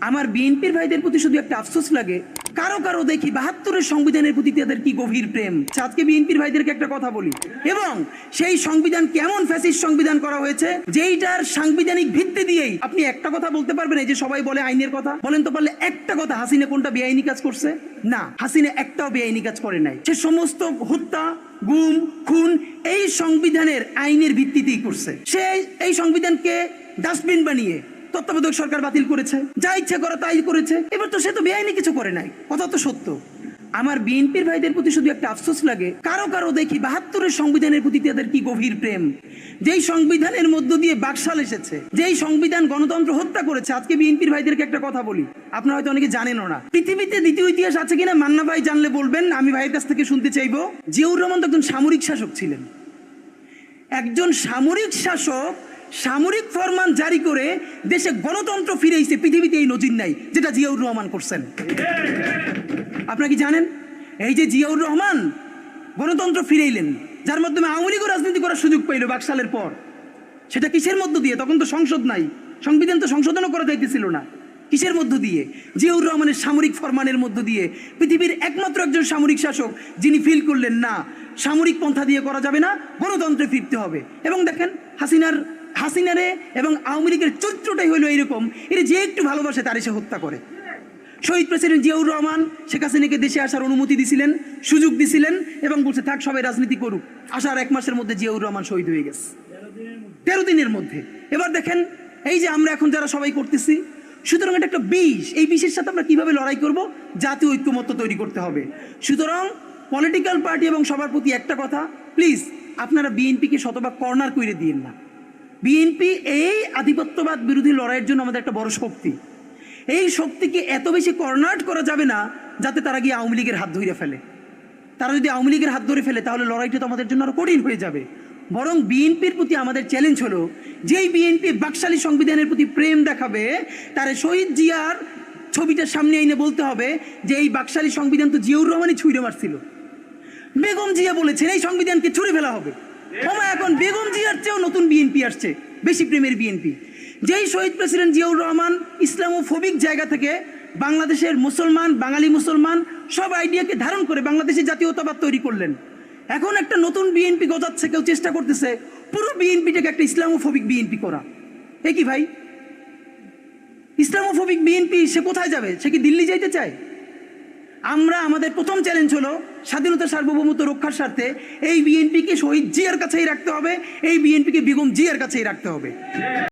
আমার বিএনপির ভাইদের প্রতি শুধু একটা আফসোস লাগে, কারো কারো দেখি ৭২-এর সংবিধানের প্রতি তাদের কি গভীর প্রেম। আজকে বিএনপির ভাইদেরকে একটা কথা বলি, এবং সেই সংবিধান কেমন ফ্যাসিস্ট সংবিধান করা হয়েছে, যেইটার সাংবিধানিক ভিত্তি দিয়েই আপনি একটা কথা বলতে পারবেন। এই যে সবাই বলে আইনের কথা, বলেন তো পারলে একটা কথা, হাসিনা কোনটা বেআইনি কাজ করছে? না, হাসিনা একটাও বেআইনি কাজ করে নাই। সে সমস্ত হত্যা, গুম, খুন এই সংবিধানের আইনের ভিত্তিতেই করছে। সে এই সংবিধানকে ডাস্টবিন বানিয়ে তত্ত্বাবধায়ক সরকার বাতিল করেছে, যা ইচ্ছে করা তাই করেছে। এবার তো সে তো বেআইনি কিছু করে নাই, কথা তো সত্য। আমার বিএনপির ভাইদের প্রতি শুধু একটা আফসোস লাগে, কারো কারো দেখি ৭২-এর সংবিধানের প্রতি তাদের কি গভীর প্রেম। যেই সংবিধানের মধ্য দিয়ে বাকশাল এসেছে, যেই সংবিধান গণতন্ত্র হত্যা করেছে। আজকে বিএনপির ভাইদেরকে একটা কথা বলি, আপনারা হয়তো অনেকে জানেনও না। পৃথিবীতে দ্বিতীয় ইতিহাস আছে কিনা মান্না ভাই জানলে বলবেন, আমি ভাইয়ের কাছ থেকে শুনতে চাইবো। জিয়াউর রহমান তো একজন সামরিক শাসক ছিলেন। একজন সামরিক শাসক সামরিক ফরমান জারি করে দেশে গণতন্ত্র ফিরেছে, পৃথিবীতে এই নজির নাই যেটা জিয়াউর রহমান করছেন। আপনারা কি জানেন? এই যে জিয়াউর রহমান গণতন্ত্র ফিরাইলেন, যার মাধ্যমে আওয়ামী লীগও রাজনীতি করার সুযোগ পাইল বাকশালের পর। সেটা কিসের মধ্য দিয়ে? তখন তো সংসদ নাই, সংবিধান তো সংশোধনও করা যাইতেছিল না। কিসের মধ্য দিয়ে? জিয়াউর রহমানের সামরিক ফরমানের মধ্য দিয়ে। পৃথিবীর একমাত্র একজন সামরিক শাসক যিনি ফিল করলেন না, সামরিক পন্থা দিয়ে করা যাবে না, গণতন্ত্রে ফিরতে হবে। এবং দেখেন হাসিনারে এবং আওয়ামী লীগের চরিত্রটাই হলো এইরকম, এর যে একটু ভালোবাসে তার এসে হত্যা করে। শহীদ প্রেসিডেন্ট জিয়াউর রহমান শেখ হাসিনাকে দেশে আসার অনুমতি দিছিলেন, সুযোগ দিছিলেন, এবং বলছে থাক সবাই রাজনীতি করুক। আসার ১ মাসের মধ্যে জিয়াউর রহমান শহীদ হয়ে গেছে, ১৩ দিনের মধ্যে। এবার দেখেন এই যে আমরা এখন যারা সবাই করতেছি, সুতরাং এটা একটা বিষ। এই বিষের সাথে আমরা কিভাবে লড়াই করব? জাতীয় ঐক্যমত্য তৈরি করতে হবে। সুতরাং পলিটিক্যাল পার্টি এবং সবার প্রতি একটা কথা, প্লিজ আপনারা বিএনপিকে শতভাগ কর্নার করে দিয়েন না। বিএনপি এই আধিপত্যবাদ বিরোধী লড়াইয়ের জন্য আমাদের একটা বড় শক্তি। এই শক্তিকে এত বেশি কর্নার করা যাবে না যাতে তারা গিয়ে আওয়ামী লীগের হাত ধরে ফেলে। তারা যদি আওয়ামী লীগের হাত ধরে ফেলে তাহলে লড়াইটা তো আমাদের জন্য আরো কঠিন হয়ে যাবে। বরং বিএনপির প্রতি আমাদের চ্যালেঞ্জ হলো, যেই বিএনপি বাকশালী সংবিধানের প্রতি প্রেম দেখাবে, তার শহীদ জিয়ার ছবিটা সামনে এনে বলতে হবে যে এই বাকশালী সংবিধান তো জিয়াউর রহমানই ছুঁড়ে মারছিল। বেগম জিয়া বলেছেন এই সংবিধানকে ছুঁড়ে ফেলা হবে। এখন বেগম জিয়ার চেয়েও নতুন বিএনপি আসছে, বেশি প্রেমের বিএনপি। যেই শহীদ প্রেসিডেন্ট জিয়াউর রহমান ইসলামোফোবিক জায়গা থেকে বাংলাদেশের মুসলমান, বাঙালি মুসলমান সব আইডিয়াকে ধারণ করে বাংলাদেশের জাতীয়তাবাদ তৈরি করলেন। এখন একটা নতুন বিএনপি গজাচ্ছে, কেউ চেষ্টা করতেছে পুরো বিএনপিটাকে একটা ইসলামোফোবিক বিএনপি করা। এ কি ভাই? ইসলামোফোবিক বিএনপি সে কোথায় যাবে? সে কি দিল্লি যাইতে চায়? আমরা আমাদের প্রথম চ্যালেঞ্জ হলো স্বাধীনতা সার্বভৌমত্ব রক্ষার স্বার্থে এই বিএনপিকে শহীদ জিয়ার কাছেই রাখতে হবে, এই বিএনপিকে বেগম জিয়ার কাছেই রাখতে হবে।